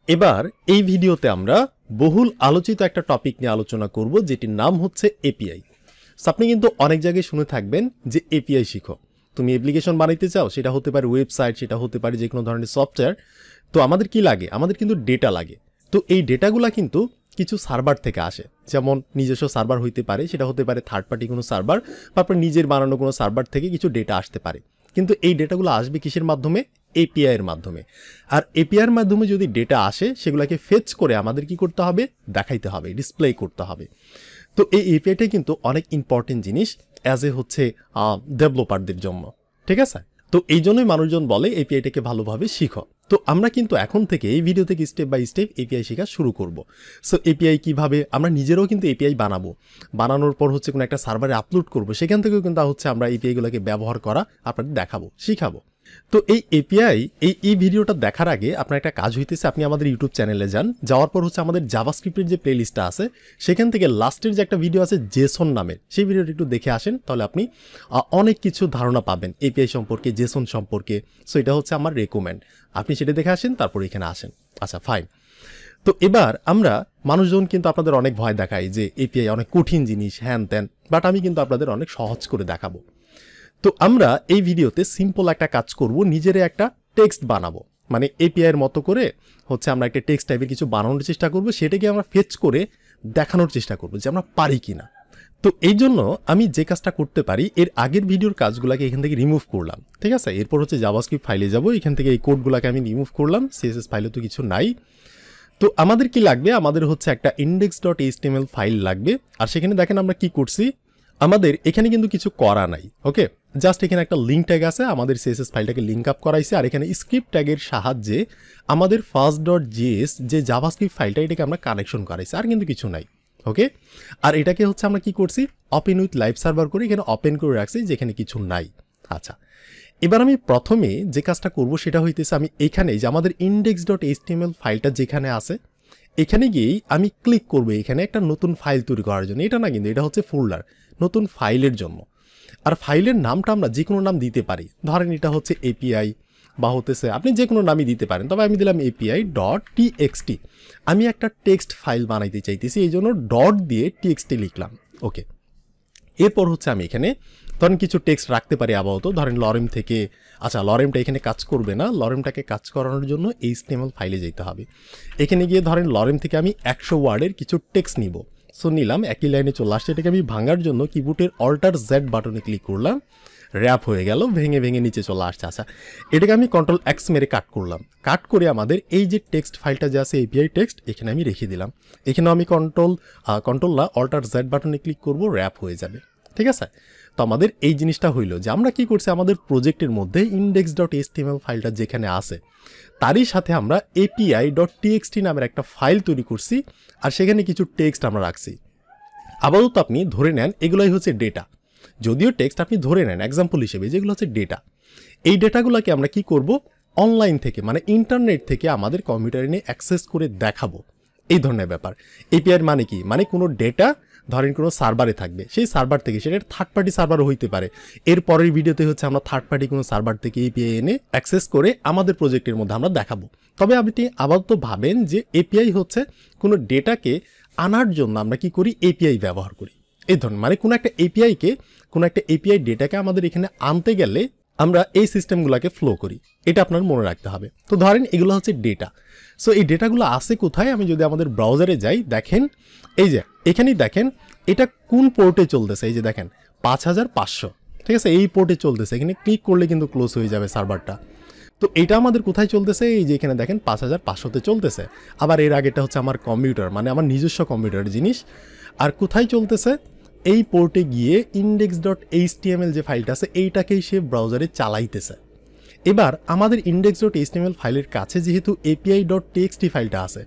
এবার এই ভিডিওতে আমরা বহুল আলোচিত একটা টপিক নিয়ে আলোচনা করব, যেটির নাম হচ্ছে এপিআই। আপনি কিন্তু অনেক জায়গায় শুনে থাকবেন যে এপিআই শিখো, তুমি অ্যাপ্লিকেশন বানাইতে চাও, সেটা হতে পারে ওয়েবসাইট, সেটা হতে পারে যে কোনো ধরনের সফটওয়্যার। তো আমাদের কি লাগে? আমাদের কিন্তু ডেটা লাগে। তো এই ডেটাগুলা কিন্তু কিছু সার্ভার থেকে আসে, যেমন নিজস্ব সার্ভার হইতে পারে, সেটা হতে পারে থার্ড পার্টি কোনো সার্ভার, তারপর নিজের বানানো কোনো সার্ভার থেকে কিছু ডেটা আসতে পারে। কিন্তু এই ডেটাগুলো আসবে কিসের মাধ্যমে? এপিআই এর মাধ্যমে। আর এপিআই এর মাধ্যমে যদি ডেটা আসে, সেগুলোকে ফেচ করে আমাদের কি করতে হবে? দেখাইতে হবে, ডিসপ্লে করতে হবে। তো এই এপিআইটাই কিন্তু অনেক ইম্পর্টেন্ট জিনিস অ্যাজ এ হচ্ছে ডেভেলপারদের জন্য, ঠিক আছে? তো এই জন্যই মানুষজন বলে এপিআইটাকে ভালোভাবে শিখো। তো আমরা কিন্তু এখন থেকে এই ভিডিও থেকে স্টেপ বাই স্টেপ এপিআই শেখা শুরু করব। সো এপিআই কিভাবে আমরা নিজেরাও কিন্তু এপিআই বানাবো, বানানোর পর হচ্ছে কোনো একটা সার্ভারে আপলোড করব, সেখান থেকেও কিন্তু হচ্ছে আমরা এপিআইগুলোকে ব্যবহার করা আপনাদের দেখাবো, শিখাবো। তো এই এপিআই এই ভিডিওটা দেখার আগে আপনার একটা কাজ হইতেছে, আপনি আমাদের ইউটিউব চ্যানেলে যান, যাওয়ার পর হচ্ছে আমাদের জাভাস্ক্রিপ্টের যে প্লেলিস্টটা আছে, সেখান থেকে লাস্টের যে একটা ভিডিও আছে জেসন নামের, সেই ভিডিওটা একটু দেখে আসেন, তাহলে আপনি অনেক কিছু ধারণা পাবেন এপিআই সম্পর্কে, জেসন সম্পর্কে। সো এটা হচ্ছে আমার রেকমেন্ড, আপনি সেটা দেখে আসেন, তারপর এখানে আসেন। আচ্ছা, ফাইন। তো এবার আমরা মানুষজন কিন্তু আপনাদের অনেক ভয় দেখাই যে এপিআই অনেক কঠিন জিনিস, হ্যান ত্যান, বাট আমি কিন্তু আপনাদের অনেক সহজ করে দেখাবো। তো আমরা এই ভিডিওতে সিম্পল একটা কাজ করব, নিজের একটা টেক্সট বানাবো, মানে এপিআই এর মতো করে হচ্ছে আমরা একটা টেক্সট টাইপের কিছু বানানোর চেষ্টা করব, সেটাকে আমরা ফেচ করে দেখানোর চেষ্টা করব যে আমরা পারি কিনা। তো এই জন্য আমি যে কাজটা করতে পারি, এর আগের ভিডিওর কাজগুলোকে এখান থেকে রিমুভ করলাম, ঠিক আছে? এরপর হচ্ছে জাভাস্ক্রিপ্ট ফাইলে যাব, এখান থেকে এই কোডগুলোকে আমি রিমুভ করলাম, সিএসএস ফাইলে তো কিছু নাই। তো আমাদের কি লাগবে? আমাদের হচ্ছে একটা index.html ফাইল লাগবে। আর সেখানে দেখেন আমরা কি করছি, আমাদের এখানে কিন্তু কিছু করা নাই, ওকে? জাস্ট এখানে একটা লিঙ্ক ট্যাগ আছে, আমাদের সিএসএস ফাইলটাকে লিঙ্ক আপ করাইছে, আর এখানে স্ক্রিপ্ট ট্যাগের সাহায্যে আমাদের ফার্স্ট.js যে জাভাস্ক্রিপ্ট ফাইলটা, এটাকে আমরা কানেকশন করাইছি, আর কিন্তু কিছু নাই, ওকে? আর এটাকে হচ্ছে আমরা কি করছি, ওপেন উইথ লাইভ সার্ভার করে এখানে ওপেন করে রাখছি, যেখানে কিছু নাই। আচ্ছা, এবার আমি প্রথমে যে কাজটা করব সেটা হইতেছে, আমি এখানে যে আমাদের index.html ফাইলটা যেখানে আছে, এখানে গিয়েই আমি ক্লিক করব এখানে একটা নতুন ফাইল তৈরি করার জন্য। এটা না, কিন্তু এটা হচ্ছে ফোল্ডার, নতুন ফাইলের জন্য। আর ফাইলের নামটা আমরা যে কোনো নাম দিতে পারি, ধরেন এটা হচ্ছে এপিআই, বা হতেছে আপনি যে কোনো নামই দিতে পারেন, তবে আমি দিলাম api.txt। আমি একটা টেক্সট ফাইল বানাইতে চাইতেছি, এই জন্য ডট দিয়ে txt লিখলাম, ওকে? এরপর হচ্ছে আমি এখানে ধরেন কিছু টেক্সট রাখতে পারি আপাতত, ধরেন লরেম থেকে। আচ্ছা, লরেমটা এখানে কাজ করবে না, লরেমটাকে কাজ করানোর জন্য HTML ফাইলে যেতে হবে। এখানে গিয়ে ধরেন লরেম থেকে আমি 100 ওয়ার্ডের কিছু টেক্সট নিব। সো নিলাম, একই লাইনে চলে আসছে, এটাকে আমি ভাঙার জন্য কিবোর্ডের অল্টার জেড বাটনে ক্লিক করলাম, র্যাপ হয়ে গেল, ভেঙে ভেঙে নিচে চলে আসছে। আচ্ছা, এটাকে আমি Ctrl+X মেরে কাট করলাম, কাট করে আমাদের এই যে টেক্সট ফাইলটা যে আছে এপিআই টেক্সট, এখানে আমি রেখে দিলাম। এখানেও আমি কন্ট্রোল না অল্টার জেড বাটনে ক্লিক করব, র্যাপ হয়ে যাবে, ঠিক আছে? তো আমাদের এই জিনিসটা হইলো যে আমরা কি করছি, আমাদের প্রজেক্টের মধ্যে index.html ফাইলটা যেখানে আছে, তারই সাথে আমরা api.txt নামের একটা ফাইল তৈরি করছি, আর সেখানে কিছু টেক্সট আমরা রাখছি। আপাতত আপনি ধরে নেন এগুলোই হচ্ছে ডেটা, যদিও টেক্সট আপনি ধরে নেন এক্সাম্পল হিসেবে, যেগুলো হচ্ছে ডেটা। এই ডেটাগুলোকে আমরা কি করব, অনলাইন থেকে মানে ইন্টারনেট থেকে আমাদের কম্পিউটারে নিয়ে অ্যাক্সেস করে দেখাবো, এই ধরনের ব্যাপার। এপিআই মানে কি, মানে কোনো ডেটা ধরেন কোনো সার্ভারে থাকবে, সেই সার্ভার থেকে, সেটা থার্ড পার্টি সার্ভারও হইতে পারে। এর পরের ভিডিওতে হচ্ছে আমরা থার্ড পার্টি কোনো সার্ভার থেকে এপিআই এনে অ্যাক্সেস করে আমাদের প্রজেক্টের মধ্যে আমরা দেখাবো। তবে আপনি আপাতত ভাবেন যে এপিআই হচ্ছে কোনো ডেটাকে আনার জন্য আমরা কি করি, এপিআই ব্যবহার করি, এই ধরনের। মানে কোনো একটা এপিআই ডেটাকে আমাদের এখানে আনতে গেলে আমরা এই সিস্টেমগুলোকে ফ্লো করি, এটা আপনার মনে রাখতে হবে। তো ধরেন এগুলো হচ্ছে ডেটা। সো এই ডেটাগুলো আছে কোথায়? আমি যদি আমাদের ব্রাউজারে যাই, দেখেন এই যে এখানেই দেখেন এটা কোন পোর্টে চলতেছে, এই যে দেখেন 5500, ঠিক আছে? এই পোর্টে চলতেছে, এখানে ক্লিক করলে কিন্তু ক্লোজ হয়ে যাবে সার্ভারটা। তো এটা আমাদের কোথায় চলতেছে? এই যে এখানে দেখেন 5500-তে চলতেছে। আবার এর আগেটা হচ্ছে আমার কম্পিউটার, মানে আমার নিজস্ব কম্পিউটারের জিনিস। আর কোথায় চলতেছে? এই পোর্টে গিয়ে index.html যে ফাইলটা আছে, এইটাকেই সে ব্রাউজারে চালাইতেছে। এবার আমাদের index.html ফাইলের কাছে যেহেতু api.txt ফাইলটা আছে,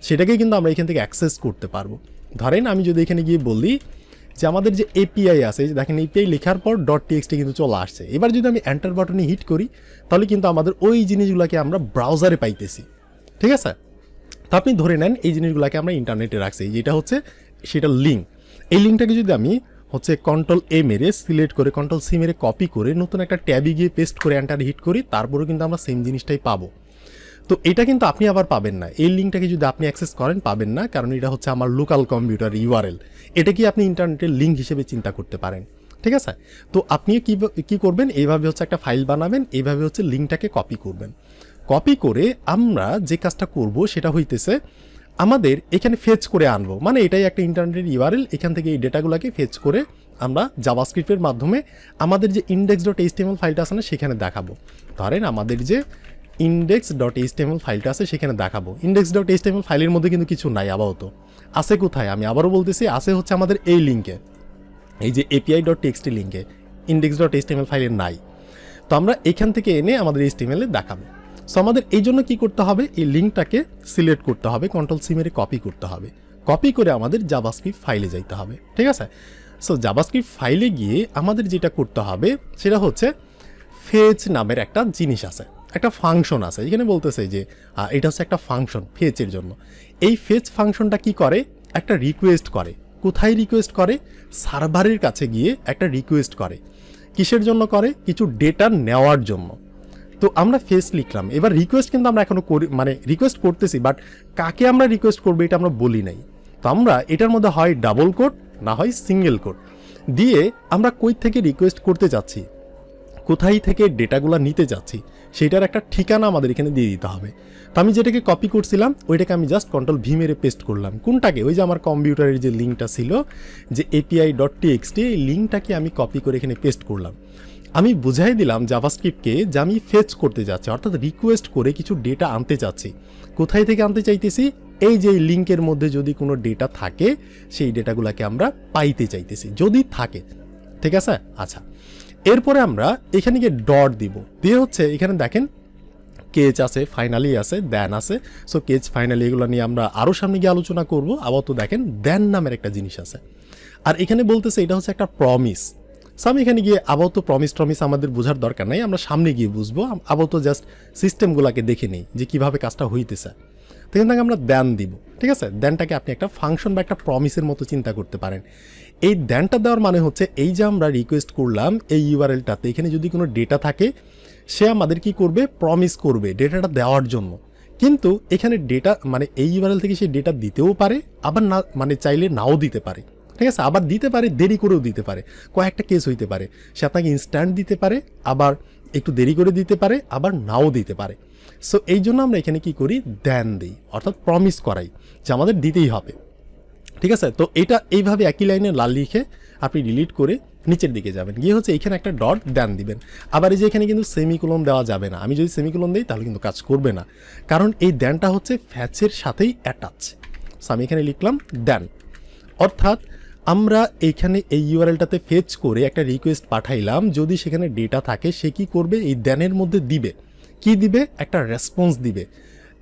সেটাকে কিন্তু আমরা এখান থেকে অ্যাক্সেস করতে পারবো। ধরেন আমি যদি এখানে গিয়ে বলি যে আমাদের যে এপিআই আছে, যে দেখেন এপিআই লেখার পর .txt কিন্তু চলে আসছে। এবার যদি আমি এন্টার বাটনে হিট করি, তাহলে কিন্তু আমাদের ওই জিনিসগুলোকে আমরা ব্রাউজারে পাইতেছি, ঠিক আছে? তো আপনি ধরে নেন এই জিনিসগুলোকে আমরা ইন্টারনেটে রাখছি, যেটা হচ্ছে সেটা লিঙ্ক। এই লিঙ্কটাকে যদি আমি হচ্ছে Ctrl+A মেরে সিলেক্ট করে Ctrl+C মেরে কপি করে নতুন একটা ট্যাবে গিয়ে পেস্ট করে এন্টার হিট করি, তারপরেও কিন্তু আমরা সেম জিনিসটাই পাবো। তো এটা কিন্তু আপনি আবার পাবেন না, এই লিঙ্কটাকে যদি আপনি অ্যাক্সেস করেন পাবেন না, কারণ এটা হচ্ছে আমার লোকাল কম্পিউটার ইউআরএল। এটা কি আপনি ইন্টারনেটের লিঙ্ক হিসেবে চিন্তা করতে পারেন, ঠিক আছে? তো আপনি কি করবেন, এইভাবে হচ্ছে একটা ফাইল বানাবেন, এইভাবে হচ্ছে লিঙ্কটাকে কপি করবেন। কপি করে আমরা যে কাজটা করব সেটা হইতেছে আমাদের এখানে ফেচ করে আনবো, মানে এটাই একটা ইন্টারনেটের ইউআরএল, এখান থেকে এই ডেটাগুলোকে ফেচ করে আমরা জাভাস্ক্রিপ্টের মাধ্যমে আমাদের যে index.html ফাইলটা আছে না সেখানে দেখাবো। ধরেন আমাদের যে index.html ফাইলটা আছে সেখানে দেখাবো। index.html ফাইলের মধ্যে কিন্তু কিছু নাই আপাতত, আছে কোথায় আমি আবারও বলতেছি, আছে হচ্ছে আমাদের এই লিঙ্কে, এই যে api.txt লিঙ্কে, index.html ফাইলের নাই। তো আমরা এখান থেকে এনে আমাদের HTML এ দেখাবো। সো আমাদের এই জন্য কী করতে হবে, এই লিঙ্কটাকে সিলেক্ট করতে হবে, কন্ট্রোল সি মেরে কপি করতে হবে, কপি করে আমাদের জাভাস্ক্রিপ্ট ফাইলে যাইতে হবে, ঠিক আছে? সো জাভাস্ক্রিপ্ট ফাইলে গিয়ে আমাদের যেটা করতে হবে সেটা হচ্ছে ফেচ নামের একটা জিনিস আছে, একটা ফাংশন আছে, এখানে বলতেছে যে এটা হচ্ছে একটা ফাংশন ফেচের জন্য। এই ফেচ ফাংশনটা কি করে, একটা রিকোয়েস্ট করে। কোথায় রিকোয়েস্ট করে, সার্ভারের কাছে গিয়ে একটা রিকোয়েস্ট করে। কিসের জন্য করে, কিছু ডেটা নেওয়ার জন্য। তো আমরা ফেচ লিখলাম, এবার রিকোয়েস্ট কিন্তু আমরা এখনো করি, মানে রিকোয়েস্ট করতেছি, বাট কাকে আমরা রিকোয়েস্ট করবো এটা আমরা বলি নাই। তো আমরা এটার মধ্যে হয় ডাবল কোট না হয় সিঙ্গেল কোট দিয়ে আমরা কই থেকে রিকোয়েস্ট করতে যাচ্ছি, কোথায় থেকে ডেটাগুলো নিতে যাচ্ছি সেটার একটা ঠিকানা আমাদের এখানে দিয়ে দিতে হবে। তো আমি যেটাকে কপি করছিলাম ওইটাকে আমি জাস্ট কন্ট্রোল ভি মেরে পেস্ট করলাম। কোনটাকে, ওই যে আমার কম্পিউটারের যে লিঙ্কটা ছিল যে api.txt, এই লিঙ্কটাকে আমি কপি করে এখানে পেস্ট করলাম। আমি বুঝাই দিলাম জাভাস্ক্রিপ্টকে যে আমি ফেচ করতে যাচ্ছি, অর্থাৎ রিকোয়েস্ট করে কিছু ডেটা আনতে চাচ্ছি। কোথায় থেকে আনতে চাইতেছি, এই যে লিঙ্কের মধ্যে যদি কোনো ডেটা থাকে সেই ডেটাগুলোকে আমরা পাইতে চাইতেছি, যদি থাকে, ঠিক আছে? আচ্ছা, এরপরে আমরা এখানে গিয়ে ডট দিব, দিয়ে হচ্ছে এখানে দেখেন কেচ আছে, ফাইনালি আছে, দেন আছে। সো কেচ, ফাইনালি এগুলো নিয়ে আমরা আরও সামনে গিয়ে আলোচনা করবো। আবার তো দেখেন দেন নামের একটা জিনিস আছে, আর এখানে বলতেছে এটা হচ্ছে একটা প্রমিস। সো আমি এখানে গিয়ে আপাতত প্রমিস আমাদের বোঝার দরকার নাই, আমরা সামনে গিয়ে বুঝবো। আপাতত জাস্ট সিস্টেমগুলোকে দেখে নিই যে কীভাবে কাজটা হইতেছে। তো এখান থেকে আমরা দেন দিব, ঠিক আছে? দেনটাকে আপনি একটা ফাংশন বা একটা প্রমিসের মতো চিন্তা করতে পারেন। এই দেনটা দেওয়ার মানে হচ্ছে এই যে আমরা রিকোয়েস্ট করলাম এই ইউআরএলটাতে, এখানে যদি কোনো ডেটা থাকে সে আমাদের কি করবে, প্রমিস করবে ডেটাটা দেওয়ার জন্য। কিন্তু এখানে ডেটা মানে এই ইউআরএল থেকে সে ডেটা দিতেও পারে, আবার না, মানে চাইলে নাও দিতে পারে, ঠিক আছে? আবার দিতে পারে, দেরি করেও দিতে পারে, কয়েকটা কেস হইতে পারে। সে আপনাকে ইনস্ট্যান্ট দিতে পারে, আবার একটু দেরি করে দিতে পারে, আবার নাও দিতে পারে। সো এই জন্য আমরা এখানে কি করি, দেন দিই, অর্থাৎ প্রমিস করাই যে আমাদের দিতেই হবে, ঠিক আছে? তো এটা এইভাবে একই লাইনে লাল লিখে আপনি ডিলিট করে নিচের দিকে যাবেন, গিয়ে হচ্ছে এখানে একটা ডট দেন দিবেন। আবার এই যে এখানে কিন্তু সেমিকোলন দেওয়া যাবে না, আমি যদি সেমিকোলন দিই তাহলে কিন্তু কাজ করবে না, কারণ এই দেনটা হচ্ছে ফ্যাচের সাথেই অ্যাটাচ। সো আমি এখানে লিখলাম দেন, অর্থাৎ আমরা এইখানে এই ইউআরএলটাতে ফেচ করে একটা রিকোয়েস্ট পাঠাইলাম, যদি সেখানে ডেটা থাকে সে কি করবে, এই দেনের মধ্যে দিবে, কি দিবে, একটা রেসপন্স দিবে।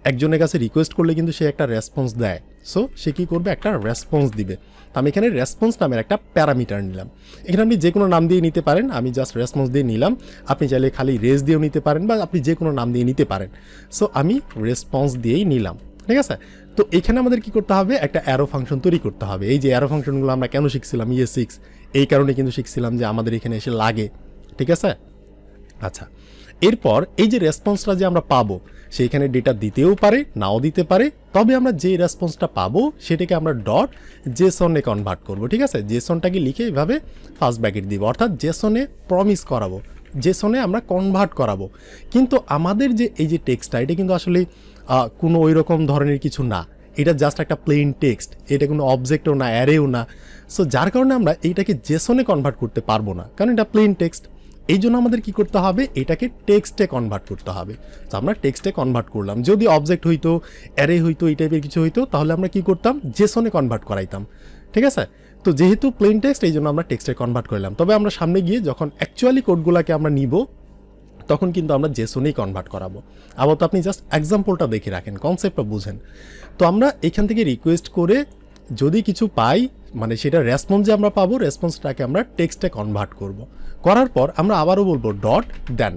একজনের কাছে রিকোয়েস্ট করলে কিন্তু সে একটা রেসপন্স দেয়, সো সে কী করবে, একটা রেসপন্স দিবে। তো আমি এখানে রেসপন্স নামের একটা প্যারামিটার নিলাম। এখানে আপনি যে কোনো নাম দিয়ে নিতে পারেন, আমি জাস্ট রেসপন্স দিয়ে নিলাম। আপনি চাইলে খালি রেস দিয়েও নিতে পারেন, বা আপনি যে কোনো নাম দিয়ে নিতে পারেন। সো আমি রেসপন্স দিয়েই নিলাম, ঠিক আছে? তো এখানে আমাদের কি করতে হবে, একটা অ্যারো ফাংশন তৈরি করতে হবে। এই যে অ্যারো ফাংশনগুলো আমরা কেন শিখছিলাম, ES6 এই কারণে কিন্তু শিখছিলাম যে আমাদের এখানে এসে লাগে, ঠিক আছে? আচ্ছা, এরপর এই যে রেসপন্সটা যে আমরা পাবো সেইখানে ডেটা দিতেও পারে, নাও দিতে পারে, তবে আমরা যে রেসপন্সটা পাবো সেটাকে আমরা ডট জেসনে কনভার্ট করব, ঠিক আছে? জেসনটাকে লিখে এইভাবে ফার্স্ট ব্র্যাকেট দিব, অর্থাৎ জেসনে প্রমিস করাবো, জেসনে আমরা কনভার্ট করাবো। কিন্তু আমাদের যে এই যে টেক্সটটা, এটা কিন্তু আসলে কোনো ওই রকম ধরনের কিছু না, এটা জাস্ট একটা প্লেন টেক্সট, এটা কোনো অবজেক্টও না, অ্যারেও না। সো যার কারণে আমরা এইটাকে জেসনে কনভার্ট করতে পারবো না, কারণ এটা প্লেন টেক্সট। এই জন্য আমাদের কি করতে হবে, এটাকে টেক্সটে কনভার্ট করতে হবে। তো আমরা টেক্সটে কনভার্ট করলাম। যদি অবজেক্ট হইতো, অ্যারে হইতো, এই টাইপের কিছু হইতো, তাহলে আমরা কি করতাম, জেসনে কনভার্ট করাইতাম, ঠিক আছে? তো যেহেতু প্লেন টেক্সট, এই জন্য আমরা টেক্সটে কনভার্ট করলাম। তবে আমরা সামনে গিয়ে যখন অ্যাকচুয়ালি কোডগুলোকে আমরা নিব তখন কিন্তু আমরা জেসনেই কনভার্ট করাবো। আবার তো আপনি জাস্ট এক্সাম্পলটা দেখে রাখেন, কনসেপ্টটা বুঝেন। তো আমরা এখান থেকে রিকোয়েস্ট করে যদি কিছু পাই, মানে সেটা রেসপন্স যে আমরা পাবো, রেসপন্সটাকে আমরা টেক্সটে কনভার্ট করব। করার পর আমরা আবারও বলবো ডট দেন,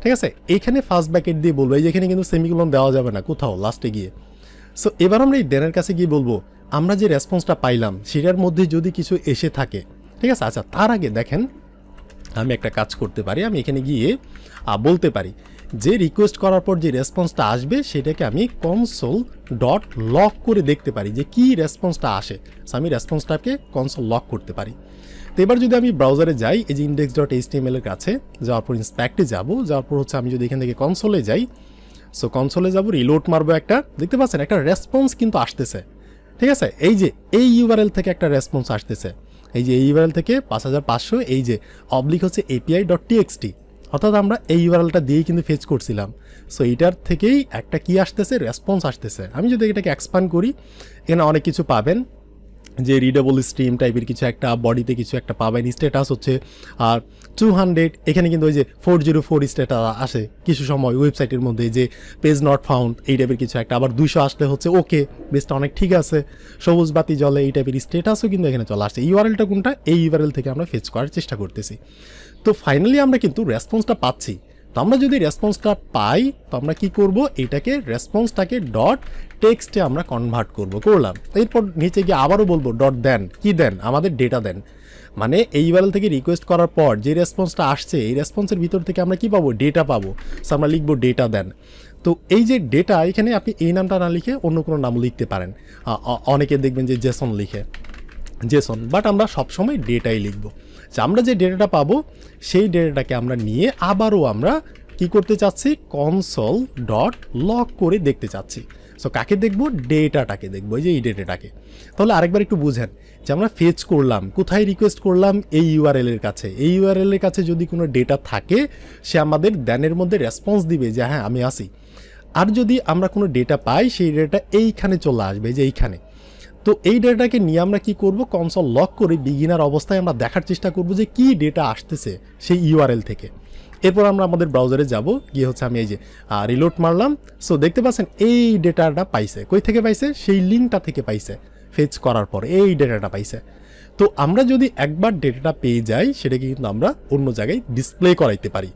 ঠিক আছে? এখানে ফার্স্ট ব্র্যাকেট দিয়ে বলবো, এই যেখানে কিন্তু সেমিকোলন দেওয়া যাবে না কোথাও লাস্টে গিয়ে। সো এবার আমরা এই দেনের কাছে গিয়ে বলবো আমরা যে রেসপন্সটা পাইলাম সেটার মধ্যে যদি কিছু এসে থাকে, ঠিক আছে? আচ্ছা, তার আগে দেখেন আমি একটা কাজ করতে পারি, আমি এখানে গিয়ে বলতে পারি যে রিকোয়েস্ট করার পর যে রেসপন্সটা আসবে সেটাকে আমি কনসোল ডট লক করে দেখতে পারি যে কি রেসপন্সটা আসে। সো আমি রেসপন্সটাকে কনসোল লক করতে পারি। তো এবার যদি আমি ব্রাউজারে যাই, এই যে index.html এর কাছে যাওয়ার পর ইন্সপেক্টে যাব, যাওয়ার পর হচ্ছে আমি যদি এখান থেকে কনসোলে যাই, সো কনসোলে যাব, রিলোড মারবো, একটা দেখতে পাচ্ছেন একটা রেসপন্স কিন্তু আসতেছে। ঠিক আছে, এই যে এই ইউআরএল থেকে একটা রেসপন্স আসতেছে, এই যে এই ইউআরএল থেকে 5500, এই যে অবলিক হচ্ছে api.txt, অর্থাৎ আমরা এই ইউআরএলটা দিয়েই কিন্তু ফেচ করছিলাম। সো এইটার থেকেই একটা কি আসতেছে, রেসপন্স আসতেছে। আমি যদি এটাকে এক্সপ্যান্ড করি, এখানে অনেক কিছু পাবেন, যে রিডেবল স্ট্রিম টাইপের কিছু একটা, বডিতে কিছু একটা পাবেন, স্ট্যাটাস হচ্ছে 200, এখানে কিন্তু ওই যে 404 স্ট্যাটাস আসে কিছু সময় ওয়েবসাইটের মধ্যে, যে পেজ নট ফাউন্ড এই টাইপের কিছু একটা, আবার 200 আসলে হচ্ছে ওকে, বেসটা অনেক ঠিক আছে, সবুজ বাতি জ্বলে, এই টাইপের স্ট্যাটাসও কিন্তু এখানে চলে আসছে। ইউআরএলটা কোনটা, এই ইউআরএল থেকে আমরা ফেচ করার চেষ্টা করতেছি। তো ফাইনালি আমরা কিন্তু রেসপন্সটা পাচ্ছি। তো আমরা যদি রেসপন্সটা পাই, তো আমরা কি করব, এটাকে রেসপন্সটাকে ডট টেক্সটে আমরা কনভার্ট করলাম। এরপর নিচে গিয়ে আবারও বলবো ডট দেন, কি দেন, আমাদের ডেটা দেন। মানে এই ইউআরএল থেকে রিকোয়েস্ট করার পর যে রেসপন্সটা আসছে, এই রেসপন্সের ভিতর থেকে আমরা কি পাবো, ডেটা পাবো। সো আমরা লিখবো ডেটা দেন। তো এই যে ডেটা, এখানে আপনি এই নামটা না লিখে অন্য কোনো নাম লিখতে পারেন। অনেকে দেখবেন যে জেসন লিখে, জেসন, বাট আমরা সবসময় ডেটাই লিখবো। আমরা যে ডেটাটা পাবো সেই ডেটাটাকে আমরা নিয়ে আবারও আমরা কি করতে চাচ্ছি, কনসোল ডট লক করে দেখতে চাচ্ছি। সো কাকে দেখবো, ডেটাটাকে দেখবো, এই যে এই ডেটাটাকে। তাহলে আরেকবার একটু বুঝেন যে আমরা ফেচ করলাম, কোথায় রিকোয়েস্ট করলাম, এই ইউআরএল এর কাছে। এই ইউআরএল এর কাছে যদি কোনো ডেটা থাকে, সে আমাদের দেনের মধ্যে রেসপন্স দিবে যে হ্যাঁ আমি আসি। আর যদি আমরা কোনো ডেটা পাই, সেই ডেটা এইখানে চলে আসবে, যে এইখানে। তো এই ডেটাকে নিয়ে আমরা কি করব, কনসোল লক করে বিগিনার অবস্থায় আমরা দেখার চেষ্টা করব যে কি ডেটা আসতেছে সেই ইউআরএল থেকে। এরপর আমরা আমাদের ব্রাউজারে যাব, গিয়ে হচ্ছে আমি এই যে রিলোড মারলাম। সো দেখতে পাচ্ছেন এই ডেটাটা পাইছে, কই থেকে পাইছে, সেই লিঙ্কটা থেকে পাইছে, ফেচ করার পর এই ডেটাটা পাইছে। তো আমরা যদি একবার ডেটাটা পেয়ে যাই, সেটাকে কিন্তু আমরা অন্য জায়গায় ডিসপ্লে করাইতে পারি,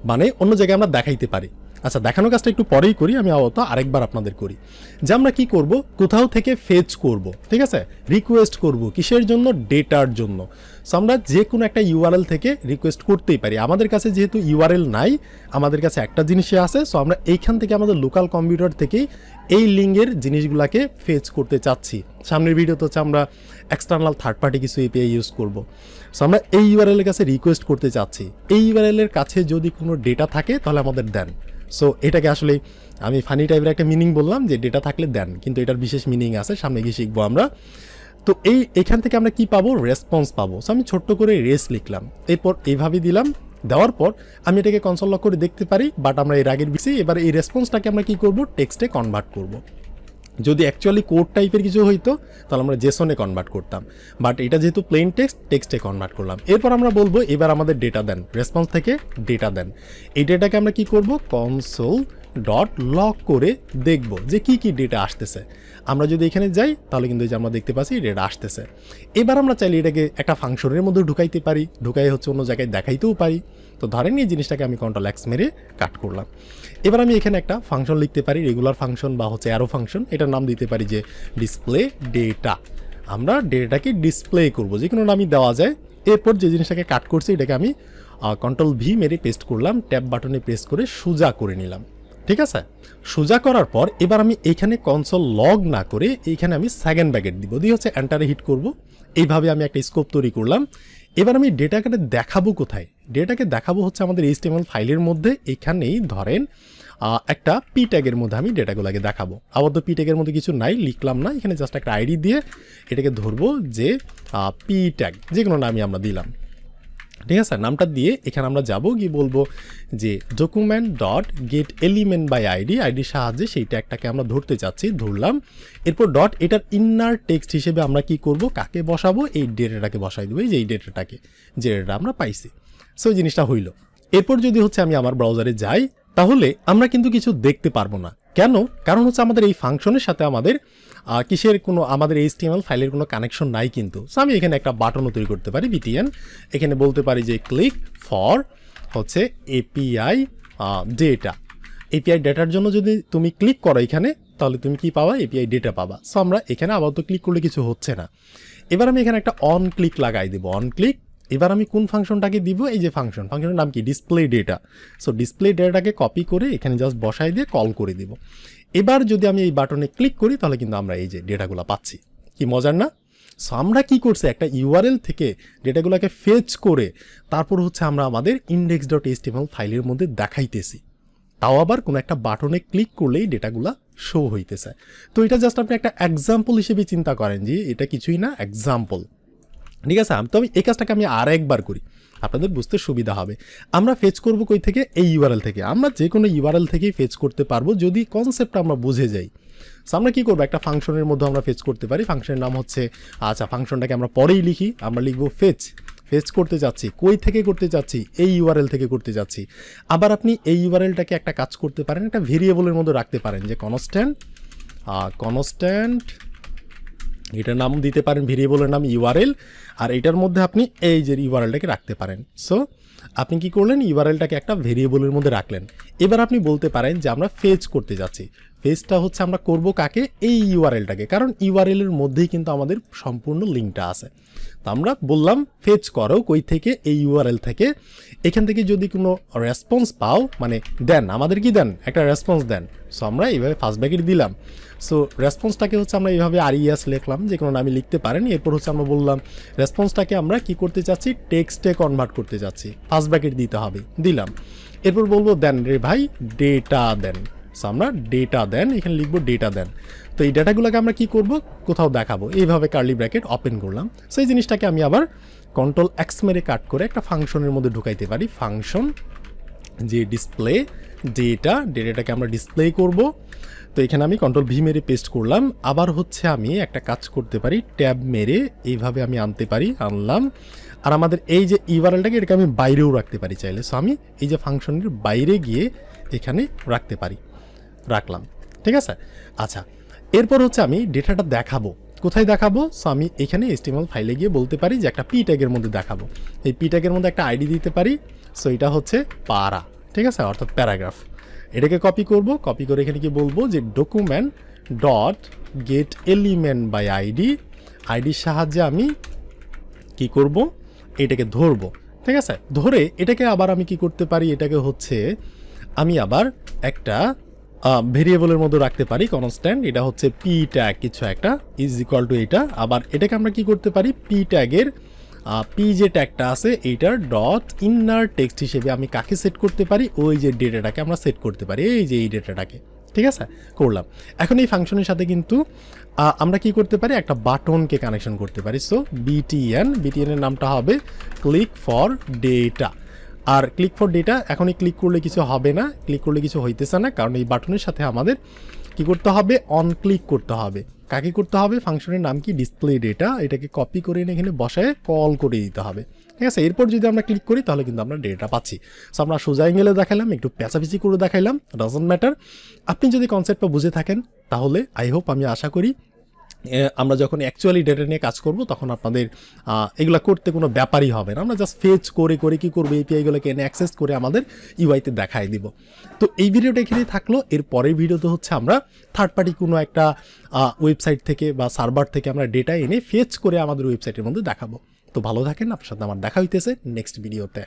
মানে অন্য জায়গায় আমরা দেখাইতে পারি। আচ্ছা, দেখানোর কাজটা একটু পরেই করি, আমি আরেকবার আপনাদের করি যে আমরা কি করব, কোথাও থেকে ফেচ করব, ঠিক আছে, রিকোয়েস্ট করব, কিসের জন্য, ডেটার জন্য। সো আমরা যে কোনো একটা ইউআরএল থেকে রিকোয়েস্ট করতেই পারি। আমাদের কাছে যেহেতু ইউআরএল নাই, আমাদের কাছে একটা জিনিসই আছে। সো আমরা এইখান থেকে আমাদের লোকাল কম্পিউটার থেকেই এই লিঙ্কের জিনিসগুলোকে ফেচ করতে চাচ্ছি। সামনের ভিডিওতে হচ্ছে আমরা এক্সটার্নাল থার্ড পার্টি কিছু এপিআই ইউজ করব। সো আমরা এই ইউআরএল এর কাছে রিকোয়েস্ট করতে চাচ্ছি। এই ইউআরএল এর কাছে যদি কোনো ডেটা থাকে, তাহলে আমাদের দেন। সো এটাকে আসলে আমি ফানি টাইপের একটা মিনিং বললাম যে ডেটা থাকলে দেন, কিন্তু এটার বিশেষ মিনিং আছে, সামনে গিয়ে শিখবো আমরা। তো এখান থেকে আমরা কি পাবো, রেসপন্স পাবো। সো আমি ছোট্ট করে রেস লিখলাম, এরপর এইভাবে দিলাম, দেওয়ার পর আমি এটাকে কনসোল লক করে দেখতে পারি। বাট আমরা এর আগের বিষয়ে এবার এই রেসপন্সটাকে আমরা কি করব, টেক্সটে কনভার্ট করব। যদি অ্যাকচুয়ালি কোড টাইপের কিছু হইতো, তাহলে আমরা জেসনে কনভার্ট করতাম, বাট এটা যেহেতু প্লেন টেক্সটে কনভার্ট করলাম। এরপর আমরা বলবো এবার আমাদের ডেটা দেন, রেসপন্স থেকে ডেটা দেন। এই ডেটাকে আমরা কি করব, কনসোল ডট লক করে দেখব যে কি কি ডেটা আসতেছে। আমরা যদি এখানে যাই, তাহলে কিন্তু আমরা দেখতে পাচ্ছি ডেটা আসতেছে। এবার আমরা চাইলে এটাকে একটা ফাংশনের মধ্যে ঢুকাইতে পারি, ঢুকাই হচ্ছে অন্য জায়গায় দেখাইতেও পারি। তো ধরেন এই জিনিসটাকে আমি কন্ট্রোল এক্স মেরে কাট করলাম। এবার আমি এখানে একটা ফাংশন লিখতে পারি, রেগুলার ফাংশন বা হচ্ছে অ্যারো ফাংশন। এটার নাম দিতে পারি যে ডিসপ্লে ডেটা। আমরা ডেটাটাকে ডিসপ্লে করব, যে কোনো নামই দেওয়া যায়। এরপর যে জিনিসটাকে কাট করছি, এটাকে আমি কন্ট্রোল ভি মেরে পেস্ট করলাম, ট্যাব বাটনে প্রেস করে সোজা করে নিলাম। ঠিক আছে, সোজা করার পর এবার আমি এইখানে কনসোল লগ না করে এইখানে আমি সেকেন্ড ব্র্যাকেট দিব, দিয়ে হচ্ছে এন্টারে হিট করব। এইভাবে আমি একটা স্কোপ তৈরি করলাম। এবার আমি ডেটাকে দেখাবো কোথায়, ডেটাকে দেখাবো হচ্ছে আমাদের এইচটিএমএল ফাইলের মধ্যে। এখানেই ধরেন একটা পি ট্যাগের মধ্যে আমি ডেটাগুলোকে দেখাবো। আপাতত পি ট্যাগের মধ্যে কিছু নাই, লিখলাম না, এখানে জাস্ট একটা আইডি দিয়ে এটাকে ধরবো যে পি ট্যাগ, যে কোনো নামই আমরা দিলাম। ঠিক আছে, নামটা দিয়ে এখানে আমরা যাব, গিয়ে বলবো যে document dot get element by আইডির সাহায্যে সেই ট্যাগটাকে আমরা ধরতে চাচ্ছি, ধরলাম। এরপর ডট এটার ইনার টেক্সট হিসেবে আমরা কি করব, কাকে বসাবো, এই ডেটাটাকে বসাই দেবো, যে এই ডেটাটাকে, যে ডেটা আমরা পাইছি। সো এই জিনিসটা হইল। এরপর যদি হচ্ছে আমি আমার ব্রাউজারে যাই, তাহলে আমরা কিন্তু কিছু দেখতে পারবো না। কেন? কারণ হচ্ছে আমাদের এই ফাংশনের সাথে আমাদের কিসের কোনো, আমাদের এইচটিএমএল ফাইলের কোনো কানেকশন নাই কিন্তু। সো আমি এখানে একটা বাটনও তৈরি করতে পারি, বিটিএন। এখানে বলতে পারি যে ক্লিক ফর হচ্ছে এপিআই ডেটা। এপিআই ডেটার জন্য যদি তুমি ক্লিক করো এখানে, তাহলে তুমি কি পাবা, এপিআই ডেটা পাবা। সো আমরা এখানে আপাতত ক্লিক করলে কিছু হচ্ছে না। এবার আমি এখানে একটা অন ক্লিক লাগাই দেবো, অন ক্লিক। এবার আমি কোন ফাংশনটাকে দিব, এই যে ফাংশনের নাম কি ডিসপ্লে ডেটা। সো ডিসপ্লে ডেটাটাকে কপি করে এখানে জাস্ট বসাই দিয়ে কল করে দিব। এবার যদি আমি এই বাটনে ক্লিক করি তাহলে কিন্তু আমরা এই যে ডেটাগুলো পাচ্ছি। কি মজার না? সো আমরা কি করছি, একটা ইউআরএল থেকে ডেটাগুলোকে ফেচ করে তারপর হচ্ছে আমরা আমাদের index.html ফাইলের মধ্যে দেখাইতেছি, তাও আবার কোনো একটা বাটনে ক্লিক করলেই ডেটাগুলো শো হইতেছে। তো এটা জাস্ট আপনি একটা এক্সাম্পল হিসেবে চিন্তা করেন যে এটা কিছুই না, এক্সাম্পল। ঠিক আছে, তো আমি এই কাজটাকে আমি আর একবার করি, আপনাদের বুঝতে সুবিধা হবে। আমরা ফেচ করব কই থেকে, এই ইউআরএল থেকে। আমরা যে কোনো ইউআরএল থেকেই ফেচ করতে পারবো যদি কনসেপ্টটা আমরা বুঝে যাই। সো আমরা কী করবো, একটা ফাংশনের মধ্যে আমরা ফেচ করতে পারি। ফাংশনের নাম হচ্ছে, আচ্ছা ফাংশনটাকে আমরা পরেই লিখি, আমরা লিখবো ফেচ করতে যাচ্ছি, কই থেকে করতে যাচ্ছি, এই ইউআরএল থেকে করতে যাচ্ছি। আবার আপনি এই ইউআরএলটাকে একটা কাজ করতে পারেন, একটা ভেরিয়েবলের মধ্যে রাখতে পারেন যে কনস্ট্যান্ট, এটার নাম দিতে পারেন ভেরিয়েবলের নাম ইউআরএল, আর এটার মধ্যে আপনি এই যে ইউআরএলটাকে রাখতে পারেন। সো আপনি কি করলেন, ইউআরএলটাকে একটা ভেরিয়েবলের মধ্যে রাখলেন। এবার আপনি বলতে পারেন যে আমরা ফেচ করতে যাচ্ছি। ফেচটা হচ্ছে আমরা করব কাকে, এই ইউআরএলটাকে, কারণ ইউআরএলের মধ্যেই কিন্তু আমাদের সম্পূর্ণ লিঙ্কটা আছে। তো আমরা বললাম ফেচ করো কই থেকে, এই ইউআরএল থেকে। এখান থেকে যদি কোনো রেসপন্স পাও, মানে দেন, আমাদের কি দেন, একটা রেসপন্স দেন। সো আমরা এইভাবে ফার্স্ট ব্র্যাকেট দিলাম। সো রেসপন্সটাকে হচ্ছে আমরা এইভাবে আরইএস লিখলাম, যে কোনো নামে লিখতে পারেন। এরপর হচ্ছে আমরা বললাম রেসপন্সটাকে আমরা কি করতে চাচ্ছি, টেক্সটে কনভার্ট করতে চাচ্ছি, ফার্স্ট ব্র্যাকেট দিতে হবে, দিলাম। এরপর বলবো দেন রে ভাই ডেটা দেন। সো আমরা ডেটা দেন, এখানে লিখবো ডেটা দেন। তো এই ডেটাগুলোকে আমরা কি করব, কোথাও দেখাবো, এইভাবে কার্লি ব্র্যাকেট ওপেন করলাম। সো এই জিনিসটাকে আমি আবার Ctrl+X মেরে কাট করে একটা ফাংশনের মধ্যে ঢুকাইতে পারি। ফাংশন যে ডিসপ্লে ডেটাটাকে আমরা ডিসপ্লে করব। তো এখানে আমি Ctrl+V মেরে পেস্ট করলাম। আবার হচ্ছে আমি একটা কাজ করতে পারি, ট্যাব মেরে এইভাবে আমি আনতে পারি, আনলাম। আর আমাদের এই যে ইউআরএলটাকে, এটাকে আমি বাইরেও রাখতে পারি চাইলে। সো আমি এই যে ফাংশনের বাইরে গিয়ে এখানে রাখতে পারি, রাখলাম। ঠিক আছে, আচ্ছা এরপর হচ্ছে আমি ডেটাটা দেখাবো, কোথায় দেখাবো। সো আমি এখানে HTML ফাইলে গিয়ে বলতে পারি যে একটা পি ট্যাগের মধ্যে দেখাবো। এই পি ট্যাগের মধ্যে একটা আইডি দিতে পারি। সো এটা হচ্ছে পারা, ঠিক আছে, অর্থাৎ প্যারাগ্রাফ। এটাকে কপি করব, কপি করে এখানে কি বলবো যে document dot get element by আইডির সাহায্যে আমি কি করব, এটাকে ধরবো। ঠিক আছে, ধরে এটাকে আবার আমি কি করতে পারি, এটাকে হচ্ছে আমি আবার একটা ভেরিয়েবলের মধ্যে রাখতে পারি, কনস্ট্যান্ট। এটা হচ্ছে পি ট্যাগ কিছু একটা ইজ ইকুয়াল টু এটা। আবার এটাকে আমরা কি করতে পারি, পি ট্যাগের পি যে ট্যাগটা আছে এইটার ডট ইনার টেক্সট হিসেবে আমি কাকে সেট করতে পারি, ওই যে ডেটাটাকে আমরা সেট করতে পারি, এই যে এই ডেটাটাকে। ঠিক আছে, করলাম। এখন এই ফাংশনের সাথে কিন্তু আমরা কি করতে পারি, একটা বাটনকে কানেকশন করতে পারি। সো বিটিএন এর নামটা হবে ক্লিক ফর ডেটা। আর ক্লিক ফর ডেটা এখনই ক্লিক করলে কিছু হবে না, ক্লিক করলে কিছু হইতেছে না, কারণ এই বাটনের সাথে আমাদের কি করতে হবে, অন ক্লিক করতে হবে। কাকে করতে হবে, ফাংশনের নাম কি ডিসপ্লে ডেটা, এটাকে কপি করে এনে এখানে বসায় কল করে দিতে হবে। ঠিক আছে, এরপর যদি আমরা ক্লিক করি তাহলে কিন্তু আমরা ডেটা পাচ্ছি। সো আমরা সোজা অ্যাঙ্গেলে দেখাইলাম, একটু পেঁচাপিচি করে দেখাইলাম, ডাজন্ট ম্যাটার। আপনি যদি কনসেপ্টটা বুঝে থাকেন তাহলে আই হোপ, আমি আশা করি আমরা যখন অ্যাকচুয়ালি ডেটা নিয়ে কাজ করব তখন আপনাদের এগুলো করতে কোনো ব্যাপারই হবে না। আমরা জাস্ট ফেচ করে কি করবো, এপিআইগুলোকে এনে অ্যাক্সেস করে আমাদের ইউআইতে দেখাই দিব। তো এই ভিডিওটা এখানেই থাকলো। এর পরের ভিডিওতে হচ্ছে আমরা থার্ড পার্টি কোনো একটা ওয়েবসাইট থেকে বা সার্ভার থেকে আমরা ডেটা এনে ফেচ করে আমাদের ওয়েবসাইটের মধ্যে দেখাবো। তো ভালো থাকেন, আপনার সাথে আমার দেখা হইতেছে নেক্সট ভিডিওতে।